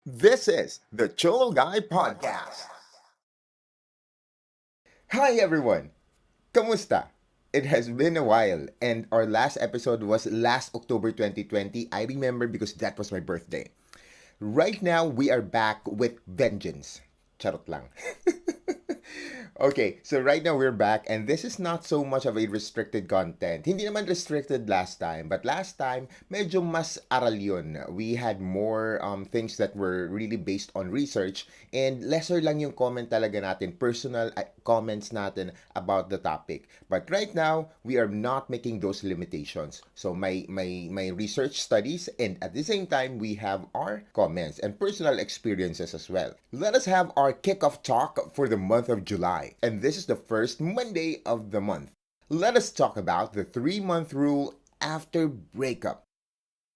This is the Cholo Guy Podcast. Hi everyone! Kamusta? It has been a while and our last episode was last October 2020. I remember because that was my birthday. Right now, we are back with vengeance. Charot lang. Okay, so right now we're back and this is not so much of a restricted content. Hindi naman restricted last time, but last time medyo mas aral yun. We had more things that were really based on research and lesser lang yung comment talaga natin, personal comments natin about the topic. But right now, we are not making those limitations. So my research studies and at the same time, we have our comments and personal experiences as well. Let us have our kickoff talk for the month of July. And this is the first Monday of the month. Let us talk about the 3-month rule after breakup.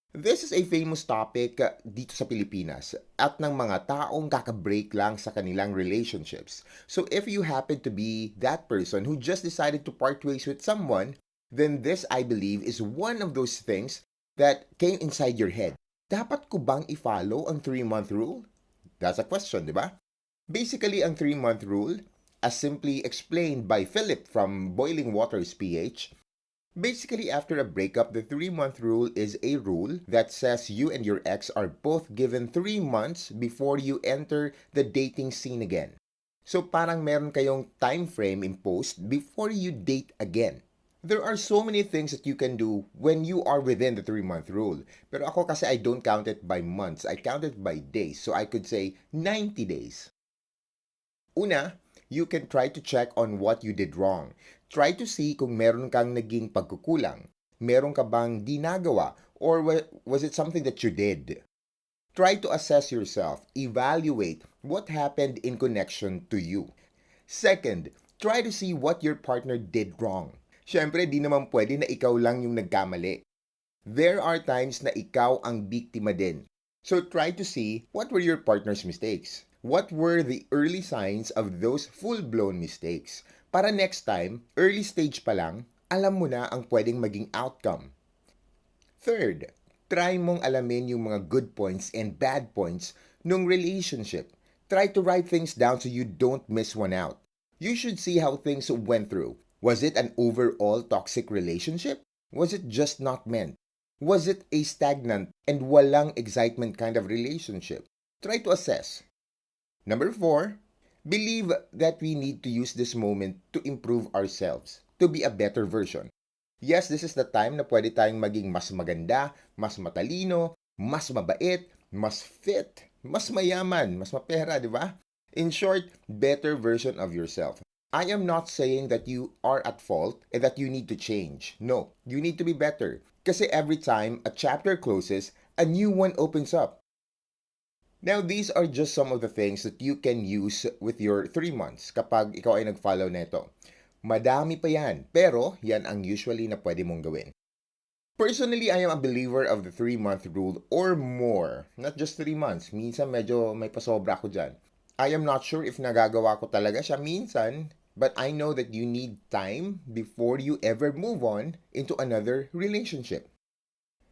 This is a famous topic dito sa Pilipinas at ng mga taong kakabreak lang sa kanilang relationships. So if you happen to be that person who just decided to part ways with someone, then this, I believe, is one of those things that came inside your head. Dapat ko bang i-follow ang 3-month rule? That's a question, di ba? Basically, ang 3-month rule, as simply explained by Philip from Boiling Waters PH, basically after a breakup, the 3-month rule is a rule that says you and your ex are both given 3 months before you enter the dating scene again. So parang meron kayong time frame imposed before you date again. There are so many things that you can do when you are within the 3-month rule. Pero ako kasi I don't count it by months, I count it by days. So I could say 90 days. Una, you can try to check on what you did wrong. Try to see kung meron kang naging pagkukulang. Meron ka bang di nagawa? Or was it something that you did? Try to assess yourself. Evaluate what happened in connection to you. Second, try to see what your partner did wrong. Siyempre, di naman pwede na ikaw lang yung nagkamali. There are times na ikaw ang biktima din. So try to see what were your partner's mistakes. What were the early signs of those full-blown mistakes? Para next time, early stage pa lang, alam mo na ang pwedeng maging outcome. Third, try mong alamin yung mga good points and bad points nung relationship. Try to write things down so you don't miss one out. You should see how things went through. Was it an overall toxic relationship? Was it just not meant? Was it a stagnant and walang excitement kind of relationship? Try to assess. Number 4, believe that we need to use this moment to improve ourselves, to be a better version. Yes, this is the time na pwede tayong maging mas maganda, mas matalino, mas mabait, mas fit, mas mayaman, mas mapera, di ba? In short, better version of yourself. I am not saying that you are at fault and that you need to change. No, you need to be better. Kasi every time a chapter closes, a new one opens up. Now, these are just some of the things that you can use with your 3 months kapag ikaw ay nag-follow neto. Madami pa yan, pero yan ang usually na pwede mong gawin. Personally, I am a believer of the 3-month rule or more. Not just 3 months. Minsan medyo may pasobra ko dyan. I am not sure if nagagawa ko talaga siya minsan, but I know that you need time before you ever move on into another relationship.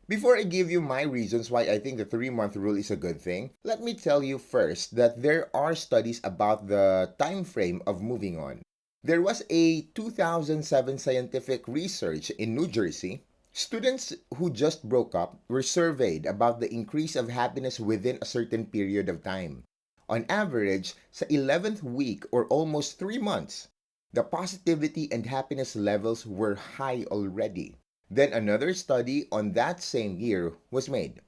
Before I give you my reasons why I think the 3-month rule is a good thing, let me tell you first that there are studies about the time frame of moving on. There was a 2007 scientific research in New Jersey. Students who just broke up were surveyed about the increase of happiness within a certain period of time. On average, sa 11th week or almost 3 months, the positivity and happiness levels were high already. Then another study on that same year was made,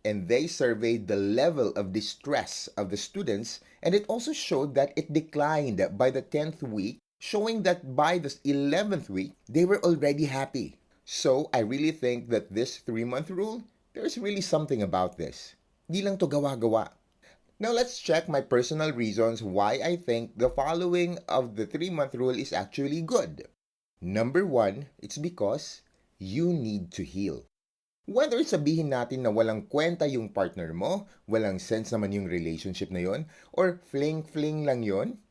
and they surveyed the level of distress of the students, and it also showed that it declined by the 10th week, showing that by the 11th week, they were already happy. So I really think that this 3-month rule, there's really something about this. Di lang to gawa-gawa. Now let's check my personal reasons why I think the following of the 3-month rule is actually good. Number 1, it's because you need to heal. Whether sabihin natin na walang kwenta yung partner mo, walang sense naman yung relationship na yon, or fling-fling lang yon,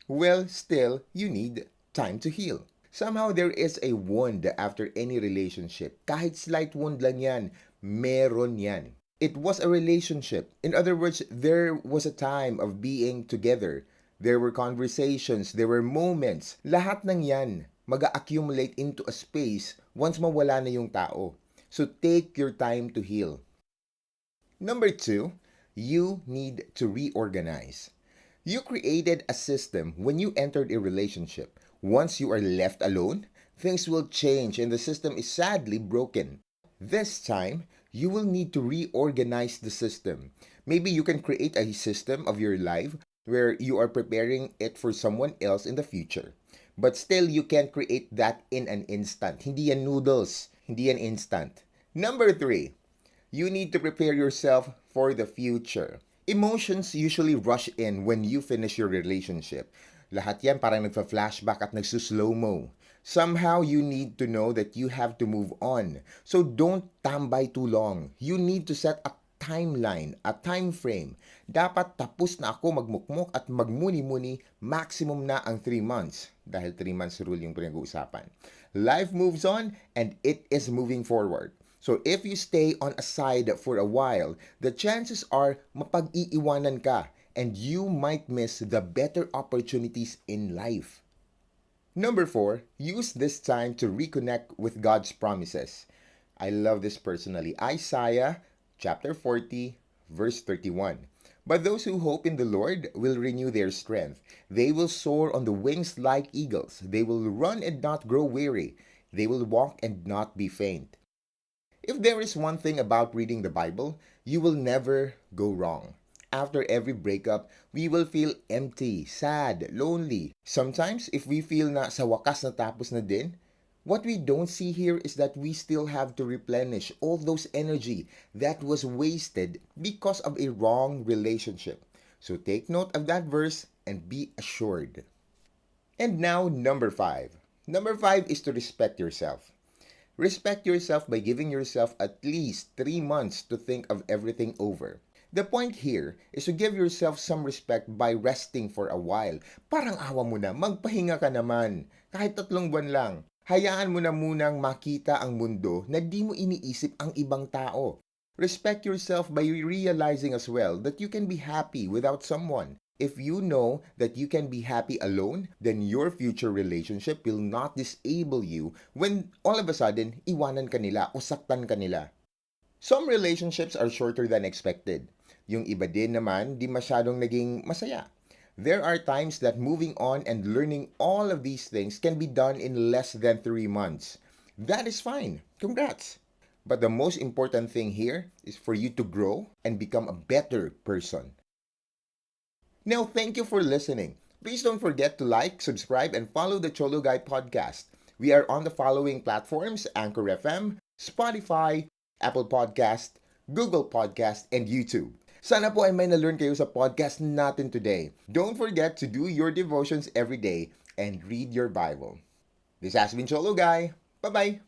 well, still, you need time to heal. Somehow, there is a wound after any relationship. Kahit slight wound lang yan, meron yan. It was a relationship. In other words, there was a time of being together. There were conversations, there were moments. Lahat ng yan mag-accumulate into a space once mawala na yung tao. So take your time to heal. Number 2, you need to reorganize. You created a system when you entered a relationship. Once you are left alone, things will change and the system is sadly broken. This time, you will need to reorganize the system. Maybe you can create a system of your life where you are preparing it for someone else in the future. But still, you can't create that in an instant. Hindi yan noodles. Hindi yan instant. Number 3, you need to prepare yourself for the future. Emotions usually rush in when you finish your relationship. Lahat yan parang nagfa-flashback at nagsuslow-mo. Somehow, you need to know that you have to move on. So don't tambay too long. You need to set a timeline, a time frame. Dapat tapos na ako magmukmok at magmuni-muni, maximum na ang 3 months. Dahil 3 months rule yung pinag-uusapan. Life moves on and it is moving forward. So if you stay on a side for a while, the chances are mapag-iiwanan ka and you might miss the better opportunities in life. Number 4, use this time to reconnect with God's promises. I love this personally. Isaiah chapter 40, verse 31. But those who hope in the Lord will renew their strength. They will soar on the wings like eagles. They will run and not grow weary. They will walk and not be faint. If there is one thing about reading the Bible, you will never go wrong. After every breakup, we will feel empty, sad, lonely. Sometimes, if we feel na sa wakas natapos na din, what we don't see here is that we still have to replenish all those energy that was wasted because of a wrong relationship. So take note of that verse and be assured. And now, number 5. Number 5 is to respect yourself. Respect yourself by giving yourself at least 3 months to think of everything over. The point here is to give yourself some respect by resting for a while. Parang awa mo na, magpahinga ka naman. Kahit 3 buwan lang. Hayaan mo na munang makita ang mundo na di mo iniisip ang ibang tao. Respect yourself by realizing as well that you can be happy without someone. If you know that you can be happy alone, then your future relationship will not disable you when all of a sudden iwanan ka nila o saktan ka nila. Some relationships are shorter than expected. Yung iba din naman, di masyadong naging masaya. There are times that moving on and learning all of these things can be done in less than 3 months. That is fine. Congrats. But the most important thing here is for you to grow and become a better person. Now, thank you for listening. Please don't forget to like, subscribe, and follow the Cholo Guy podcast. We are on the following platforms: Anchor FM, Spotify, Apple Podcast, Google Podcast, and YouTube. Sana po ay may na-learn kayo sa podcast natin today. Don't forget to do your devotions every day and read your Bible. This has been Cholo Guy. Bye-bye!